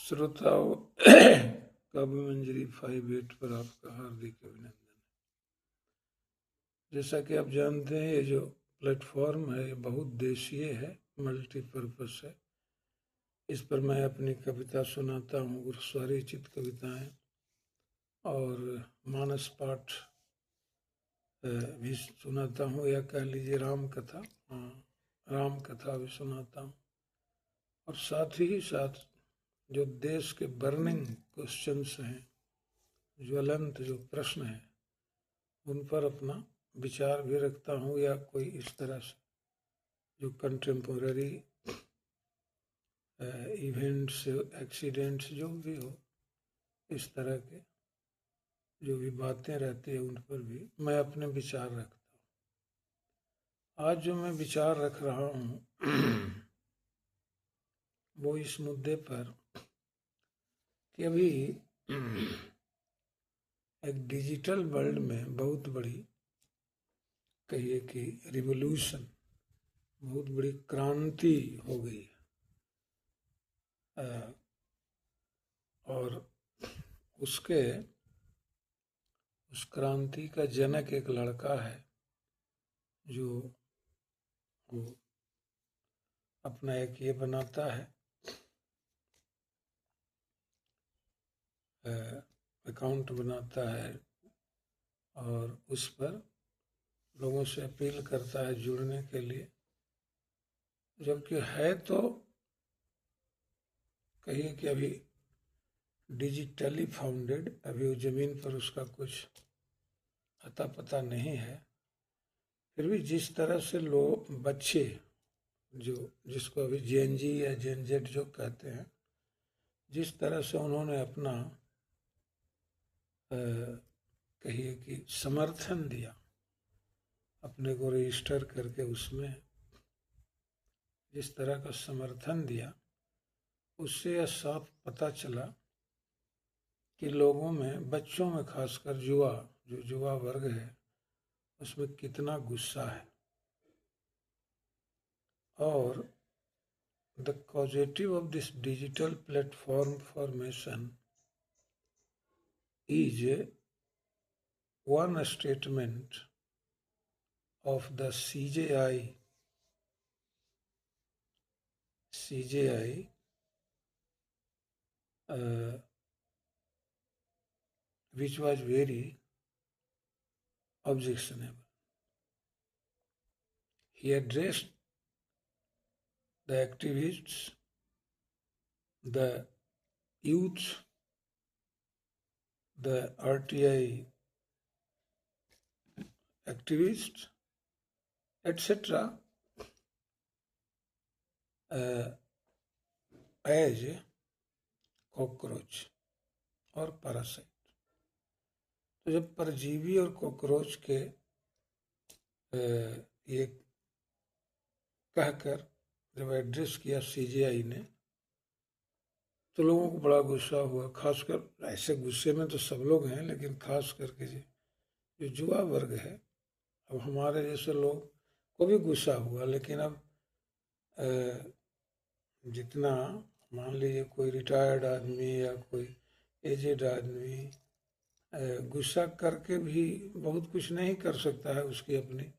श्रोताओं काव्य मंजरी 58 पर आपका हार्दिक अभिनंदन। जैसा कि आप जानते हैं, ये जो प्लेटफॉर्म है ये बहुत देशीय है, मल्टीपर्पस है। इस पर मैं अपनी कविता सुनाता हूँ, स्वरचित कविताएं और मानस पाठ भी सुनाता हूँ, या कह लीजिए राम कथा। राम कथा भी सुनाता हूँ, और साथ ही साथ जो देश के बर्निंग क्वेश्चंस हैं, ज्वलंत जो प्रश्न हैं, उन पर अपना विचार भी रखता हूँ, या कोई इस तरह से जो कंटेम्पोररी इवेंट्स, एक्सीडेंट्स जो भी हो, इस तरह के जो भी बातें रहती है, उन पर भी मैं अपने विचार रखता हूँ। आज जो मैं विचार रख रहा हूँ वो इस मुद्दे पर कि अभी एक डिजिटल वर्ल्ड में बहुत बड़ी, कहिए कि रिवोल्यूशन, बहुत बड़ी क्रांति हो गई है। और उस क्रांति का जनक एक लड़का है जो वो अपना एक ये बनाता है, अकाउंट बनाता है, और उस पर लोगों से अपील करता है जुड़ने के लिए, जबकि है तो कहिए कि अभी डिजिटली फाउंडेड, अभी वो ज़मीन पर उसका कुछ अता पता नहीं है। फिर भी जिस तरह से लोग, बच्चे जो, जिसको अभी जेन-जी या जेन-जेड जो कहते हैं, जिस तरह से उन्होंने अपना कहिए कि समर्थन दिया, अपने को रजिस्टर करके उसमें जिस तरह का समर्थन दिया, उससे यह साफ पता चला कि लोगों में, बच्चों में खासकर जो युवा वर्ग है, उसमें कितना गुस्सा है। और the causative of this digital platform formation is one statement of the CJI which was very objectionable. He addressed the activists, the youth, the RTI activists, etc. As cockroach और पैरासाइट। तो जब परजीवी और कॉकरोच के ये कहकर जब address किया सीजेआई ने, तो लोगों को बड़ा गुस्सा हुआ। खासकर, ऐसे गुस्से में तो सब लोग हैं, लेकिन खास करके जो युवा वर्ग है, अब हमारे जैसे लोग को भी गुस्सा हुआ। लेकिन अब जितना, मान लीजिए कोई रिटायर्ड आदमी या कोई एजेड आदमी गुस्सा करके भी बहुत कुछ नहीं कर सकता है, उसकी अपनी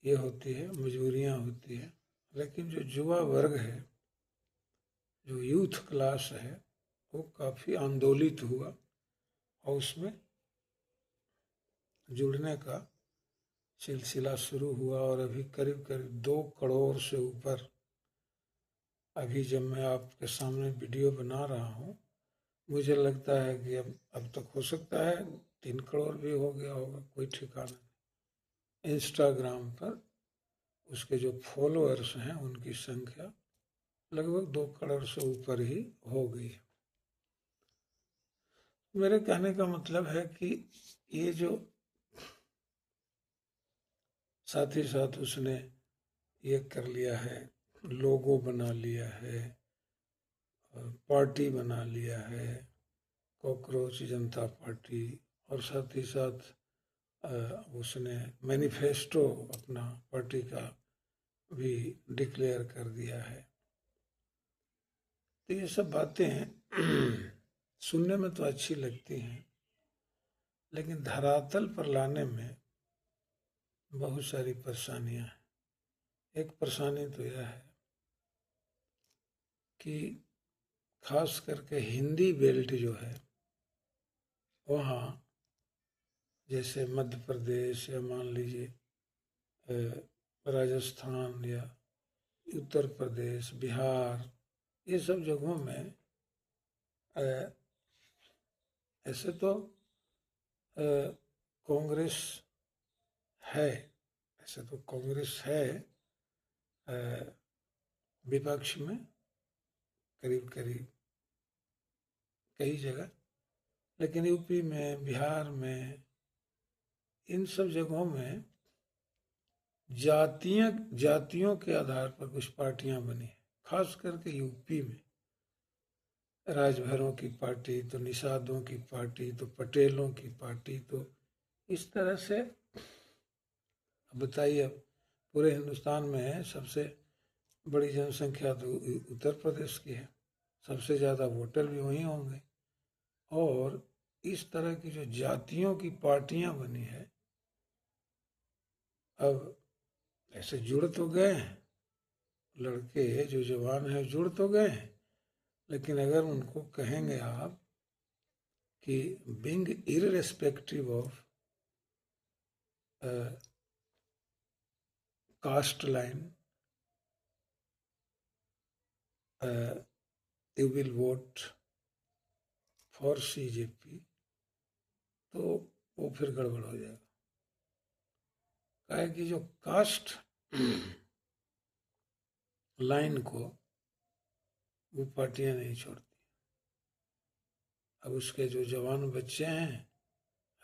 ये होती है, मजबूरियां होती है। लेकिन जो युवा वर्ग है, जो यूथ क्लास है, वो काफ़ी आंदोलित हुआ और उसमें जुड़ने का सिलसिला शुरू हुआ। और अभी करीब करीब 2 करोड़ से ऊपर, अभी जब मैं आपके सामने वीडियो बना रहा हूँ, मुझे लगता है कि अब तक हो सकता है 3 करोड़ भी हो गया होगा, कोई ठिकाना नहीं। इंस्टाग्राम पर उसके जो फॉलोअर्स हैं, उनकी संख्या लगभग 2 करोड़ से ऊपर ही हो गई है। मेरे कहने का मतलब है कि ये जो साथ ही साथ उसने ये कर लिया है, लोगो बना लिया है, पार्टी बना लिया है, कॉकरोच जनता पार्टी, और साथ ही साथ उसने मैनिफेस्टो अपना पार्टी का भी डिक्लेयर कर दिया है। तो ये सब बातें सुनने में तो अच्छी लगती हैं, लेकिन धरातल पर लाने में बहुत सारी परेशानियां हैं। एक परेशानी तो यह है कि खास करके हिंदी बेल्ट जो है वहाँ, जैसे मध्य प्रदेश या मान लीजिए राजस्थान या उत्तर प्रदेश, बिहार, ये सब जगहों में ऐसे तो कांग्रेस है, ऐसे तो कांग्रेस है विपक्ष में करीब करीब कई जगह, लेकिन यूपी में, बिहार में, इन सब जगहों में जातियों के आधार पर कुछ पार्टियां बनी हैं। खास करके यूपी में राजभरों की पार्टी, तो निषादों की पार्टी, तो पटेलों की पार्टी, तो इस तरह से बताइए। पूरे हिंदुस्तान में सबसे बड़ी जनसंख्या तो उत्तर प्रदेश की है, सबसे ज़्यादा वोटर भी वहीं होंगे। और इस तरह की जो जातियों की पार्टियां बनी है, अब ऐसे जुड़ तो गए हैं लड़के जो जवान हैं, जुड़ तो गए हैं, लेकिन अगर उनको कहेंगे आप कि being irrespective of caste line you will vote for CJP, तो वो फिर गड़बड़ हो जाएगा। काहे कि जो कास्ट लाइन को वो पार्टियां नहीं छोड़ती। अब उसके जो जवान बच्चे हैं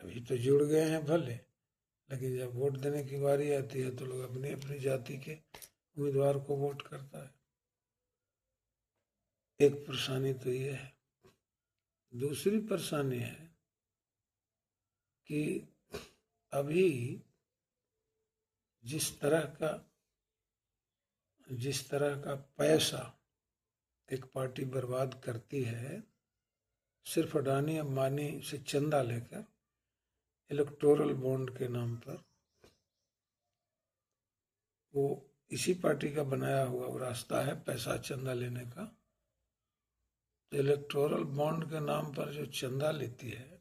अभी तो जुड़ गए हैं भले, लेकिन जब वोट देने की बारी आती है तो लोग अपनी अपनी जाति के उम्मीदवार को वोट करता है। एक परेशानी तो ये है। दूसरी परेशानी है कि अभी जिस तरह का पैसा एक पार्टी बर्बाद करती है, सिर्फ अडानी अंबानी से चंदा लेकर इलेक्टोरल बॉन्ड के नाम पर, वो इसी पार्टी का बनाया हुआ वो रास्ता है पैसा चंदा लेने का। तो इलेक्टोरल बॉन्ड के नाम पर जो चंदा लेती है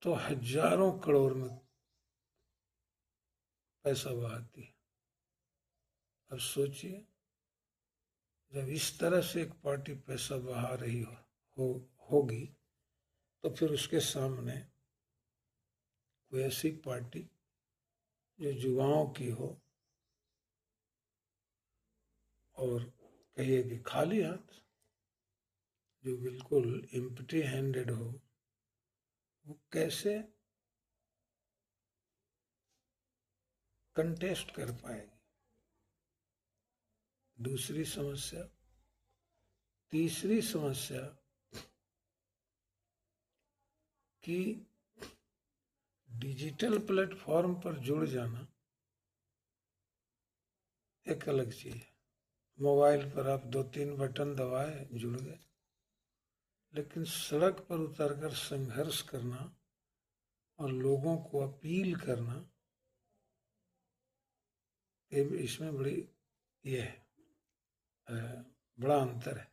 तो हजारों करोड़ में पैसा बहाती है। अब सोचिए, जब इस तरह से एक पार्टी पैसा बहा रही होगी तो फिर उसके सामने कोई ऐसी पार्टी जो युवाओं की हो और कहिए कि खाली हाथ, जो बिल्कुल एम्प्टी हैंडेड हो, वो कैसे कंटेस्ट कर पाएगी। दूसरी समस्या। तीसरी समस्या कि डिजिटल प्लेटफॉर्म पर जुड़ जाना एक अलग चीज है। मोबाइल पर आप 2-3 बटन दबाए, जुड़ गए, लेकिन सड़क पर उतरकर संघर्ष करना और लोगों को अपील करना, इसमें बड़ी ये है, बड़ा अंतर है।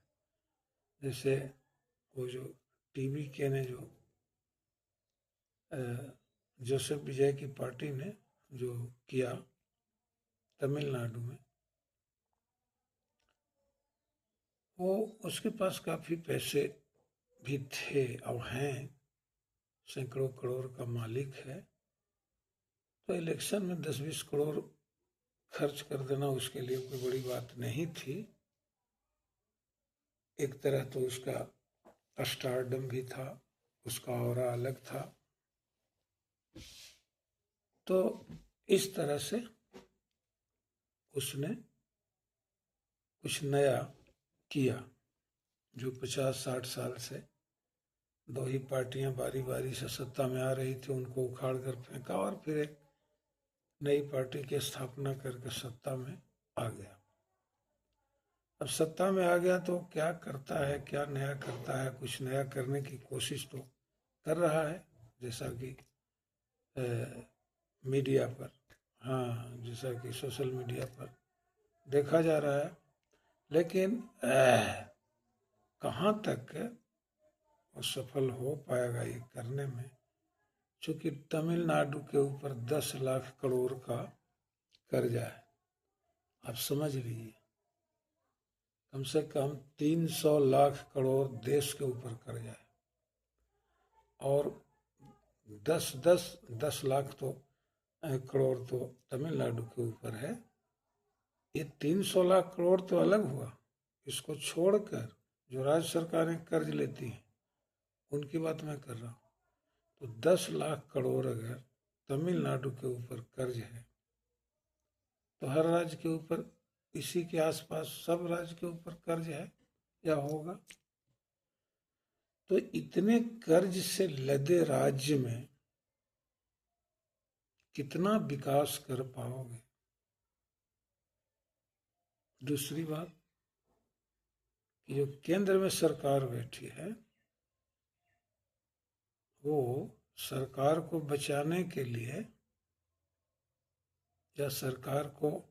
जैसे वो जो टीवी के ने जो जोसेफ विजय की पार्टी ने जो किया तमिलनाडु में, वो उसके पास काफी पैसे भी थे और हैं, सैकड़ों करोड़ का मालिक है। तो इलेक्शन में 10-20 करोड़ खर्च कर देना उसके लिए कोई बड़ी बात नहीं थी। एक तरह तो उसका स्टारडम भी था, उसका ऑरा अलग था। तो इस तरह से उसने कुछ नया किया। जो 50-60 साल से 2 ही पार्टियां बारी बारी से सत्ता में आ रही थी, उनको उखाड़ कर फेंका और फिर एक नई पार्टी की स्थापना करके सत्ता में आ गया। अब सत्ता में आ गया तो क्या करता है, क्या नया करता है, कुछ नया करने की कोशिश तो कर रहा है, जैसा कि मीडिया पर, हाँ, जैसा कि सोशल मीडिया पर देखा जा रहा है। लेकिन कहाँ तक वो सफल हो पाएगा ये करने में, चूंकि तमिलनाडु के ऊपर 10 लाख करोड़ का कर्जा है। आप समझ लीजिए, कम से कम 300 लाख करोड़ देश के ऊपर कर्जा है, और 10 लाख तो करोड़ तो तमिलनाडु के ऊपर है। ये 300 लाख करोड़ तो अलग हुआ, इसको छोड़कर जो राज्य सरकारें कर्ज लेती हैं उनकी बात मैं कर रहा हूँ। तो 10 लाख करोड़ अगर तमिलनाडु के ऊपर कर्ज है, तो हर राज्य के ऊपर, इसी के आसपास सब राज्य के ऊपर कर्ज है या होगा। तो इतने कर्ज से लदे राज्य में कितना विकास कर पाओगे? दूसरी बात कि जो केंद्र में सरकार बैठी है, वो सरकार को बचाने के लिए या सरकार को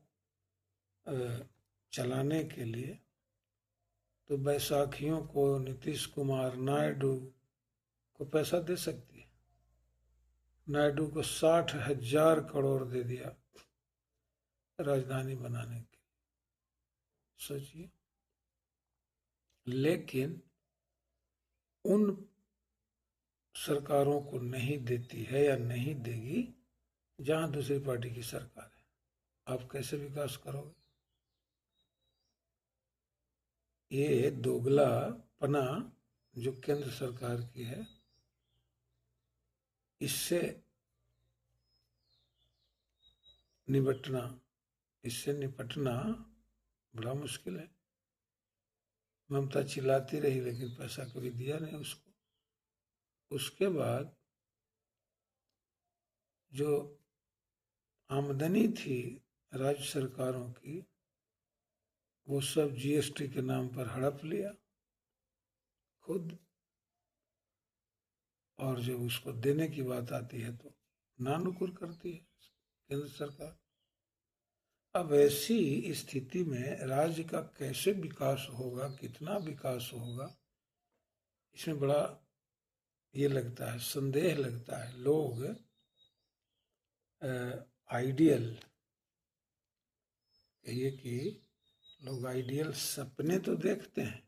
चलाने के लिए तो बैसाखियों को, नीतीश कुमार, नायडू को पैसा दे सकती है। नायडू को 60,000 करोड़ दे दिया राजधानी बनाने के, सोचिए। लेकिन उन सरकारों को नहीं देती है या नहीं देगी जहां दूसरी पार्टी की सरकार है। आप कैसे विकास करोगे? ये दोगलापना जो केंद्र सरकार की है, इससे निपटना बड़ा मुश्किल है। ममता चिल्लाती रही लेकिन पैसा कभी दिया नहीं उसको। उसके बाद जो आमदनी थी राज्य सरकारों की, वो सब जीएसटी के नाम पर हड़प लिया खुद, और जब उसको देने की बात आती है तो नानुकुर करती है केंद्र सरकार। अब ऐसी स्थिति में राज्य का कैसे विकास होगा, कितना विकास होगा, इसमें बड़ा ये लगता है, संदेह लगता है। लोग आइडियल, कहिए कि लोग आइडियल सपने तो देखते हैं,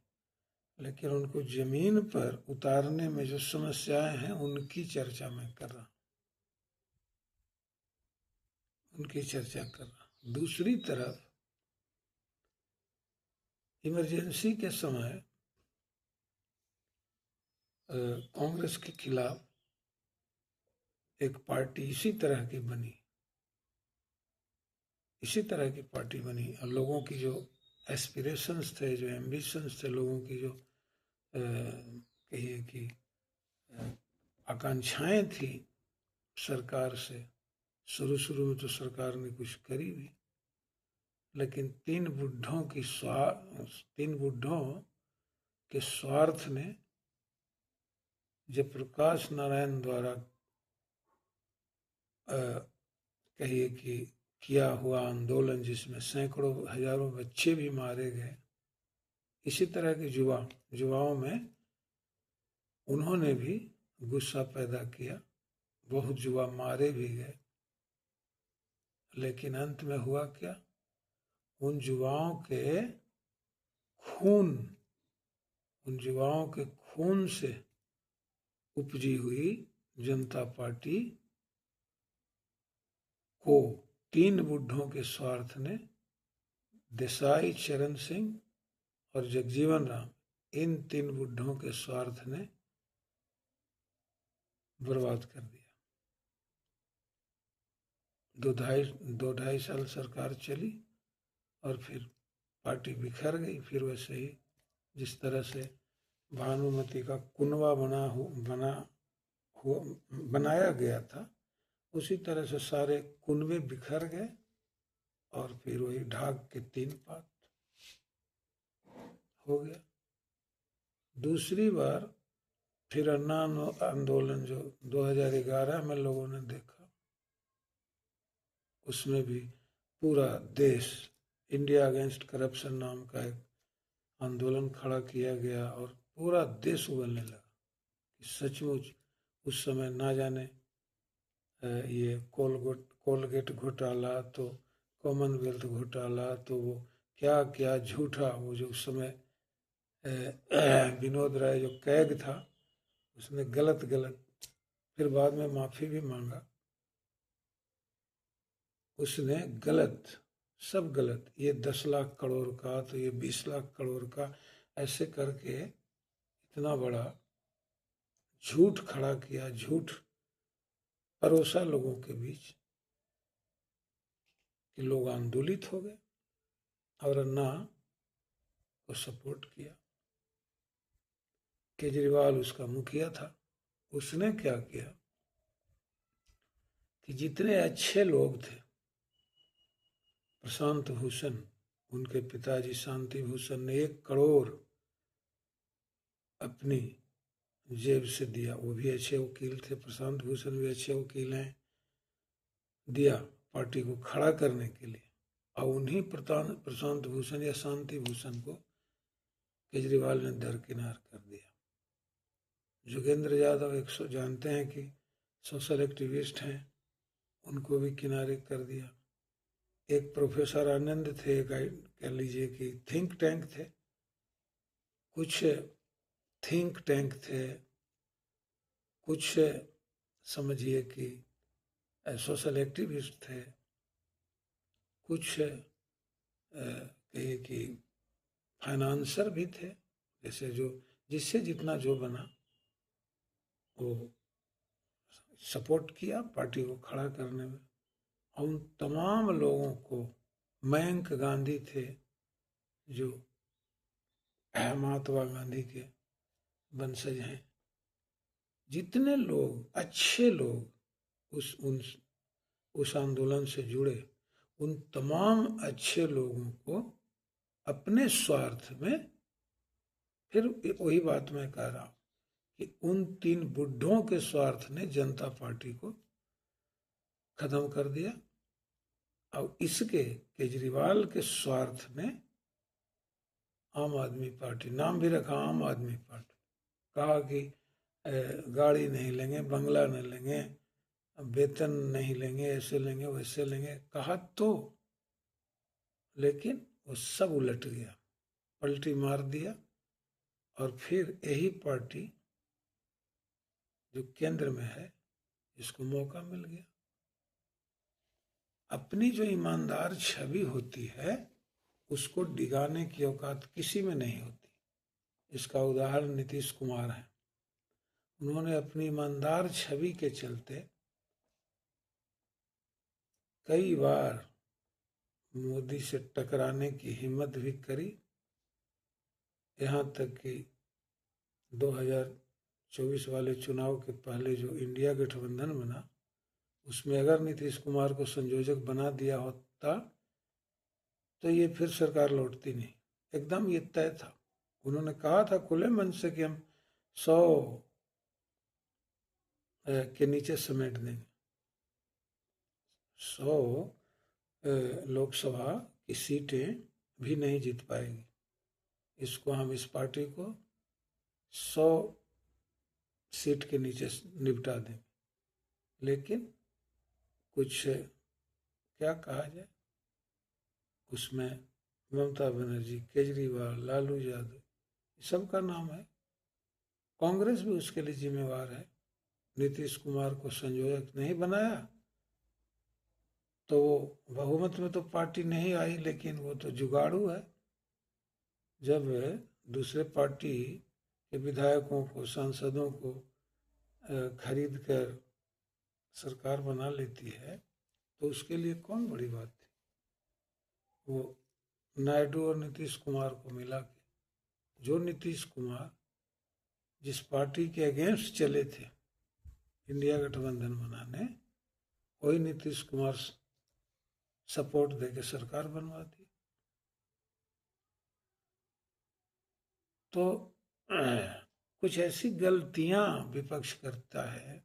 लेकिन उनको जमीन पर उतारने में जो समस्याएं हैं उनकी चर्चा मैं कर रहा हूं, उनकी चर्चा कर रहा हूं। दूसरी तरफ इमरजेंसी के समय कांग्रेस के खिलाफ एक पार्टी इसी तरह की बनी, इसी तरह की पार्टी बनी, और लोगों की जो एस्पिरेशंस थे, जो एम्बिशंस थे, लोगों की जो कहिए कि आकांक्षाएं थी सरकार से, शुरू में तो सरकार ने कुछ करी भी, लेकिन तीन बुढ़ों के स्वार्थ ने, जयप्रकाश नारायण द्वारा कहिए कि किया हुआ आंदोलन, जिसमें सैकड़ों हजारों बच्चे भी मारे गए, इसी तरह के युवाओं में उन्होंने भी गुस्सा पैदा किया, बहुत युवा मारे भी गए। लेकिन अंत में हुआ क्या? उन युवाओं के खून से उपजी हुई जनता पार्टी को तीन बुढ़ों के स्वार्थ ने, देसाई, चरण सिंह और जगजीवन राम, इन तीन बुढ़ों के स्वार्थ ने बर्बाद कर दिया। 2-2.5 साल सरकार चली और फिर पार्टी बिखर गई। फिर वैसे ही जिस तरह से भानुमति का कुनवा बनाया गया था, उसी तरह से सारे कुनवे बिखर गए, और फिर वही ढाक के 3 पात। हो गया। दूसरी बार फिर अन्ना आंदोलन जो 2011 में लोगों ने देखा, उसमें भी पूरा देश इंडिया अगेंस्ट करप्शन नाम का एक आंदोलन खड़ा किया गया और पूरा देश उगलने लगा कि सचमुच उस समय ना जाने ये कोलगेट घोटाला, तो कॉमनवेल्थ घोटाला, तो वो क्या क्या झूठा, वो जो उस समय विनोद राय जो कैग था, उसने गलत फिर बाद में माफी भी मांगा। उसने गलत, सब गलत, ये 10 लाख करोड़ का, तो ये 20 लाख करोड़ का, ऐसे करके इतना बड़ा झूठ खड़ा किया, झूठ परोसा लोगों के बीच कि लोग आंदोलित हो गए और अन्ना को सपोर्ट किया। केजरीवाल उसका मुखिया था। उसने क्या किया कि जितने अच्छे लोग थे, प्रशांत भूषण, उनके पिताजी शांति भूषण ने 1 करोड़ अपनी जेब से दिया। वो भी अच्छे वकील थे, प्रशांत भूषण भी अच्छे वकील हैं। दिया पार्टी को खड़ा करने के लिए, और उन्हीं प्रशांत भूषण या शांति भूषण को केजरीवाल ने दरकिनार कर दिया। जोगेंद्र यादव 100 जानते हैं कि सोशल एक्टिविस्ट हैं, उनको भी किनारे कर दिया। एक प्रोफेसर आनंद थे, कह लीजिए कि थिंक टैंक थे, कुछ थिंक टैंक थे, कुछ समझिए कि सोशल एक्टिविस्ट थे, कुछ कहिए कि फाइनेंसर भी थे, जैसे जो जिससे जितना जो बना वो सपोर्ट किया पार्टी को खड़ा करने में। और उन तमाम लोगों को, मयंक गांधी थे जो महात्मा गांधी के वंशज हैं, जितने लोग अच्छे लोग उस आंदोलन से जुड़े, उन तमाम अच्छे लोगों को अपने स्वार्थ में, फिर वही बात मैं कह रहा हूं कि उन 3 बुड्ढों के स्वार्थ ने जनता पार्टी को खत्म कर दिया, और इसके केजरीवाल के स्वार्थ ने आम आदमी पार्टी, नाम भी रखा आम आदमी पार्टी, कहा कि गाड़ी नहीं लेंगे, बंगला नहीं लेंगे, वेतन नहीं लेंगे, ऐसे लेंगे वैसे लेंगे, कहा तो, लेकिन वो सब उलट गया, पलटी मार दिया। और फिर यही पार्टी जो केंद्र में है, इसको मौका मिल गया। अपनी जो ईमानदार छवि होती है, उसको डिगाने की औकात किसी में नहीं होती। इसका उदाहरण नीतीश कुमार है। उन्होंने अपनी ईमानदार छवि के चलते कई बार मोदी से टकराने की हिम्मत भी करी, यहाँ तक कि 2024 वाले चुनाव के पहले जो इंडिया गठबंधन बना, उसमें अगर नीतीश कुमार को संयोजक बना दिया होता तो ये फिर सरकार लौटती नहीं, एकदम ये तय था। उन्होंने कहा था खुले मन से कि हम 100 के नीचे समेट देंगे, 100 लोकसभा की सीटें भी नहीं जीत पाएगी, इसको हम, इस पार्टी को 100 सीट के नीचे निपटा देंगे। लेकिन कुछ क्या कहा जाए, उसमें ममता बनर्जी, केजरीवाल, लालू यादव, सबका नाम है। कांग्रेस भी उसके लिए जिम्मेवार है। नीतीश कुमार को संयोजक नहीं बनाया तो बहुमत में तो पार्टी नहीं आई, लेकिन वो तो जुगाड़ू है। जब दूसरे पार्टी के विधायकों को, सांसदों को खरीद कर सरकार बना लेती है तो उसके लिए कौन बड़ी बात थी। वो नायडू और नीतीश कुमार को मिला के, जो नीतीश कुमार जिस पार्टी के अगेंस्ट चले थे इंडिया गठबंधन बनाने, वही नीतीश कुमार सपोर्ट देके सरकार बनवा दी। तो कुछ ऐसी गलतियां विपक्ष करता है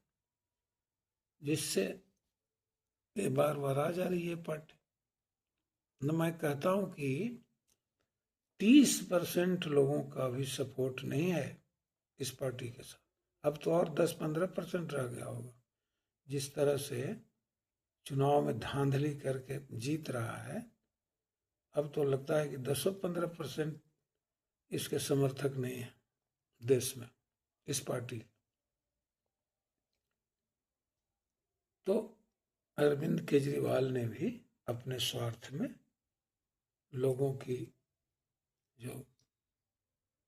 जिससे ये बार बार आ जा रही है पार्टी। न मैं कहता हूं कि 30% लोगों का भी सपोर्ट नहीं है इस पार्टी के साथ। अब तो और 10-15% रह गया होगा। जिस तरह से चुनाव में धांधली करके जीत रहा है, अब तो लगता है कि 10-15% इसके समर्थक नहीं है देश में इस पार्टी। तो अरविंद केजरीवाल ने भी अपने स्वार्थ में लोगों की जो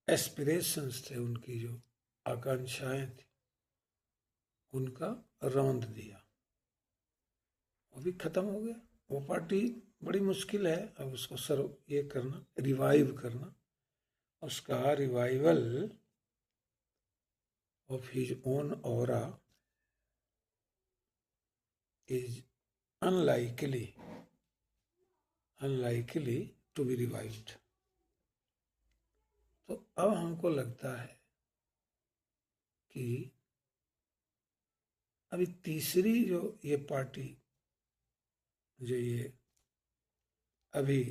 एस्पिरेशंस थे, उनकी जो आकांक्षाएं थी, उनका रौंद दिया। वो भी खत्म हो गया। वो पार्टी बड़ी मुश्किल है अब उसको ये करना, रिवाइव करना। उसका revival of his own aura is unlikely to be revived। तो अब हमको लगता है कि अभी तीसरी जो ये पार्टी जो ये अभी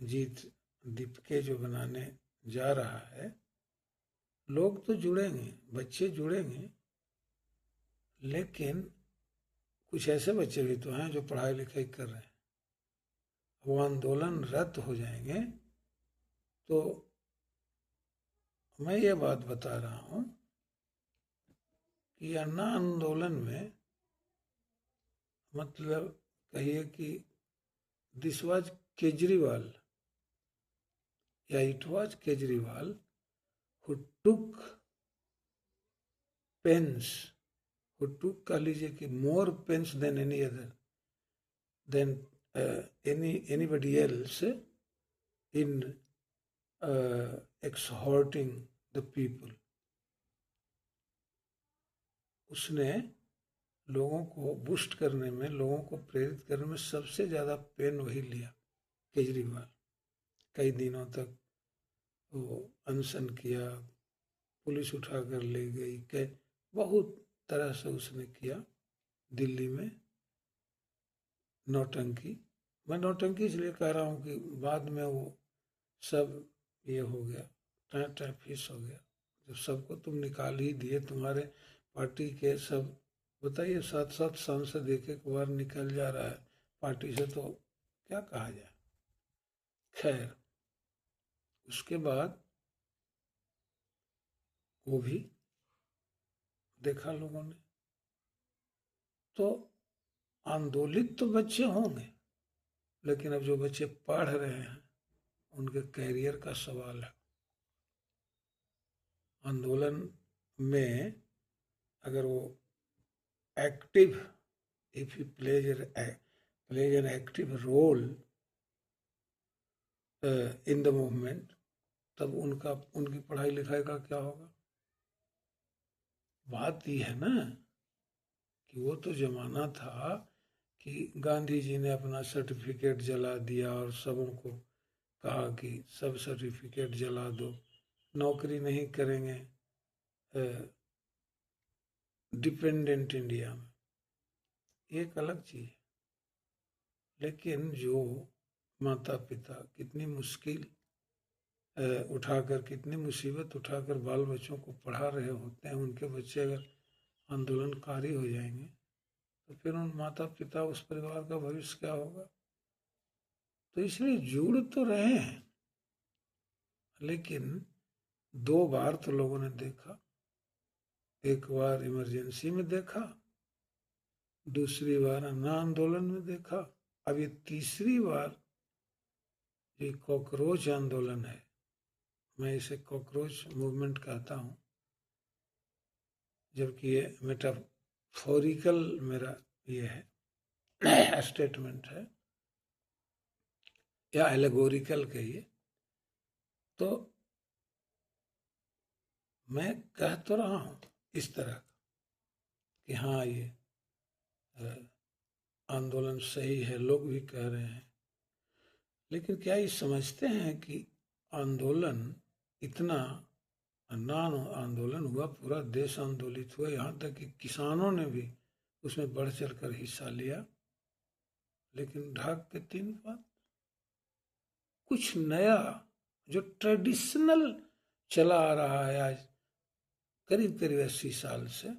जीत दीपके जो बनाने जा रहा है, लोग तो जुड़ेंगे, बच्चे जुड़ेंगे, लेकिन कुछ ऐसे बच्चे भी तो हैं जो पढ़ाई लिखाई कर रहे हैं। वो आंदोलन रद्द हो जाएंगे तो मैं ये बात बता रहा हूं कि अन्ना आंदोलन में मतलब कहिए कि दिस वाज केजरीवाल या it was Kejriwal who took pains, who took कह लीजिए कि more pains than any other, than anybody else in exhorting the people। उसने लोगों को बूस्ट करने में, लोगों को प्रेरित करने में सबसे ज्यादा पेन वही लिया, केजरीवाल। कई दिनों तक वो अनशन किया, पुलिस उठा कर ले गई, बहुत तरह से उसने किया दिल्ली में नौटंकी। मैं नौटंकी इसलिए कह रहा हूँ कि बाद में वो सब ये हो गया, फीस हो गया। जब सबको तुम निकाल ही दिए, तुम्हारे पार्टी के सब, बताइए 7-7 सांसद एक बार निकल जा रहा है पार्टी से, तो क्या कहा जाए। खैर, उसके बाद वो भी देखा लोगों ने। तो आंदोलित तो बच्चे होंगे, लेकिन अब जो बच्चे पढ़ रहे हैं उनके कैरियर का सवाल है। आंदोलन में अगर वो active, if you pledge an active role in the movement, तब उनकी पढ़ाई लिखाई का क्या होगा। बात यह है ना कि वो तो जमाना था कि गांधी जी ने अपना सर्टिफिकेट जला दिया और सबों को कहा कि सब सर्टिफिकेट जला दो, नौकरी नहीं करेंगे डिपेंडेंट इंडिया में। एक अलग चीज है। लेकिन जो माता पिता कितनी मुश्किल उठाकर, कितनी मुसीबत उठाकर बाल बच्चों को पढ़ा रहे होते हैं, उनके बच्चे अगर आंदोलनकारी हो जाएंगे तो फिर उन माता पिता, उस परिवार का भविष्य क्या होगा। तो इसलिए जुड़ तो रहे हैं, लेकिन 2 बार तो लोगों ने देखा। एक बार इमरजेंसी में देखा, दूसरी बार अन्ना आंदोलन में देखा, अब ये तीसरी बार ये कॉकरोच आंदोलन है। मैं इसे कॉकरोच मूवमेंट कहता हूं, जबकि ये मेटाफोरिकल मेरा ये है स्टेटमेंट है, या एलेगोरिकल कहिए। तो मैं कह तो रहा हूं इस तरह कि हाँ ये आंदोलन सही है, लोग भी कह रहे हैं, लेकिन क्या ये समझते हैं कि आंदोलन इतना अन्ना आंदोलन हुआ, पूरा देश आंदोलित हुआ, यहाँ तक कि किसानों ने भी उसमें बढ़ चढ़ कर हिस्सा लिया। लेकिन ढाक के 3 बात, कुछ नया जो ट्रेडिशनल चला आ रहा है आज करीब करीब 80 साल से,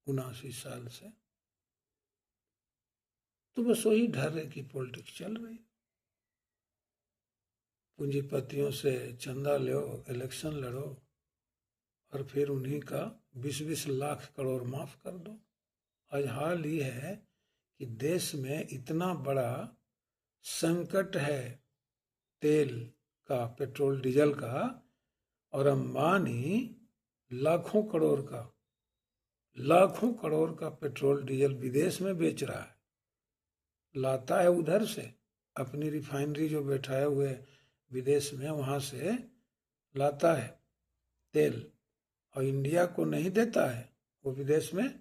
79 साल से, तो बस वही ढर्रे की पॉलिटिक्स चल रही। पूंजीपतियों से चंदा लो, इलेक्शन लड़ो, और फिर उन्हीं का 20-20 लाख करोड़ माफ कर दो। आज हाल ही है कि देश में इतना बड़ा संकट है तेल का, पेट्रोल डीजल का, और अंबानी लाखों करोड़ का पेट्रोल डीजल विदेश में बेच रहा है, लाता है उधर से, अपनी रिफाइनरी जो बैठाए हुए विदेश में, वहां से लाता है तेल, और इंडिया को नहीं देता है, वो विदेश में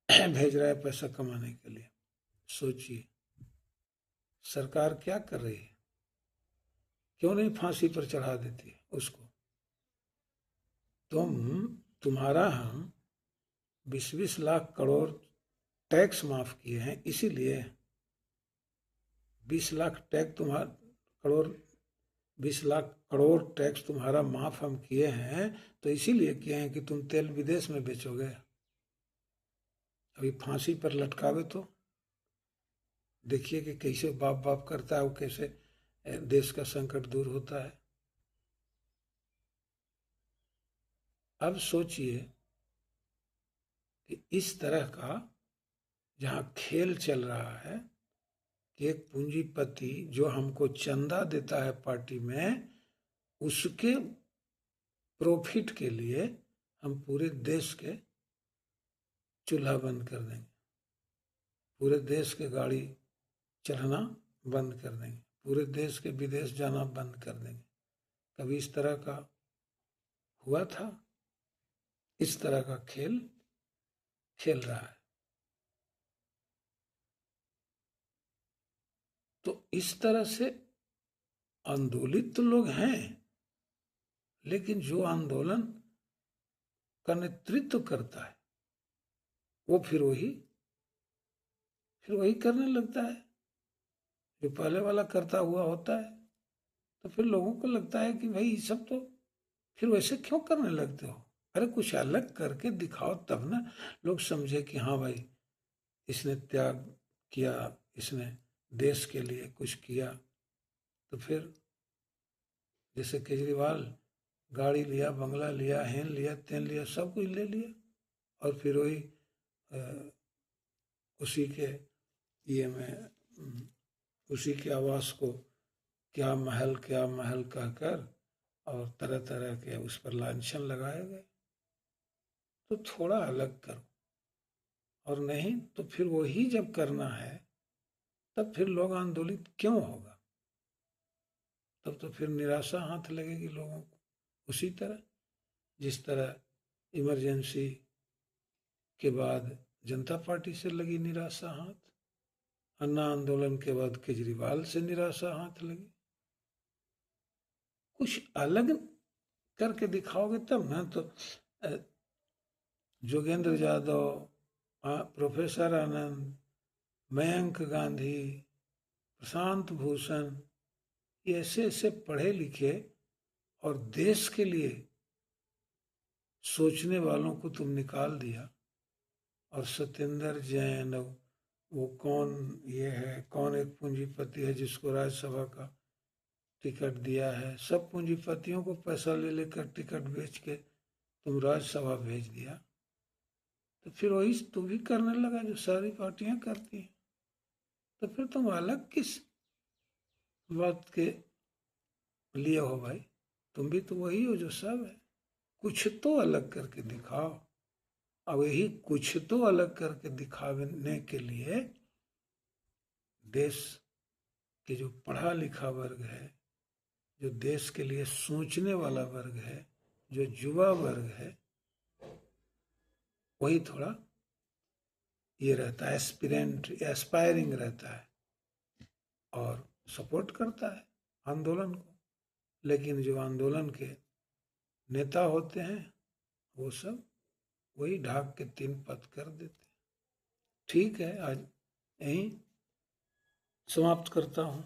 भेज रहा है पैसा कमाने के लिए। सोचिए सरकार क्या कर रही है, क्यों नहीं फांसी पर चढ़ा देती है उसको। तुम्हारा हम 20-20 लाख करोड़ टैक्स माफ किए हैं, इसीलिए 20 लाख टैक्स तुम्हारा करोड़ 20 लाख करोड़ टैक्स तुम्हारा माफ हम किए हैं, तो इसीलिए किए हैं कि तुम तेल विदेश में बेचोगे। अभी फांसी पर लटकावे तो देखिए कि कैसे बाप बाप करता है, वो कैसे देश का संकट दूर होता है। अब सोचिए कि इस तरह का जहां खेल चल रहा है कि एक पूंजीपति जो हमको चंदा देता है पार्टी में, उसके प्रॉफिट के लिए हम पूरे देश के चूल्हा बंद कर देंगे, पूरे देश के गाड़ी चलना बंद कर देंगे, पूरे देश के विदेश जाना बंद कर देंगे। कभी इस तरह का हुआ था? इस तरह का खेल खेल रहा है। तो इस तरह से आंदोलित तो लोग हैं, लेकिन जो आंदोलन का नेतृत्व करता है वो फिर वही करने लगता है जो पहले वाला करता हुआ होता है। तो फिर लोगों को लगता है कि भाई ये सब तो फिर वैसे क्यों करने लगते हो, अरे कुछ अलग करके दिखाओ, तब ना लोग समझे कि हाँ भाई इसने त्याग किया, इसने देश के लिए कुछ किया। तो फिर जैसे केजरीवाल गाड़ी लिया, बंगला लिया, हेन लिया, तेन लिया, सब कुछ ले लिया, और फिर वही उसी के ये में उसी के आवास को क्या महल कहकर और तरह तरह के उस पर लांछन लगाए गए। तो थोड़ा अलग करो, और नहीं तो फिर वही जब करना है तब फिर लोग आंदोलित क्यों होगा, तब तो फिर निराशा हाथ लगेगी लोगों को। उसी तरह जिस तरह इमरजेंसी के बाद जनता पार्टी से लगी निराशा हाथ, अन्ना आंदोलन के बाद केजरीवाल से निराशा हाथ लगी। कुछ अलग करके दिखाओगे तब ना। तो जोगेंद्र यादव, प्रोफेसर आनंद, मयंक गांधी, प्रशांत भूषण, ये ऐसे ऐसे पढ़े लिखे और देश के लिए सोचने वालों को तुम निकाल दिया। और सत्येंद्र जैन, वो कौन ये है, कौन एक पूंजीपति है जिसको राज्यसभा का टिकट दिया है, सब पूंजीपतियों को पैसा ले लेकर टिकट बेच के तुम राज्यसभा भेज दिया। तो फिर वही तुम भी करने लगा जो सारी पार्टियां करती हैं। तो फिर तुम अलग किस बात के लिए हो भाई? तुम भी तो वही हो जो सब है। कुछ तो अलग करके दिखाओ। अब यही कुछ तो अलग करके दिखाने के लिए देश के जो पढ़ा लिखा वर्ग है, जो देश के लिए सोचने वाला वर्ग है, जो युवा वर्ग है, वही थोड़ा ये रहता है, एस्पायरिंग रहता है और सपोर्ट करता है आंदोलन को। लेकिन जो आंदोलन के नेता होते हैं वो सब वही ढाक के 3 पद कर देते। ठीक है, आज यहीं समाप्त करता हूँ।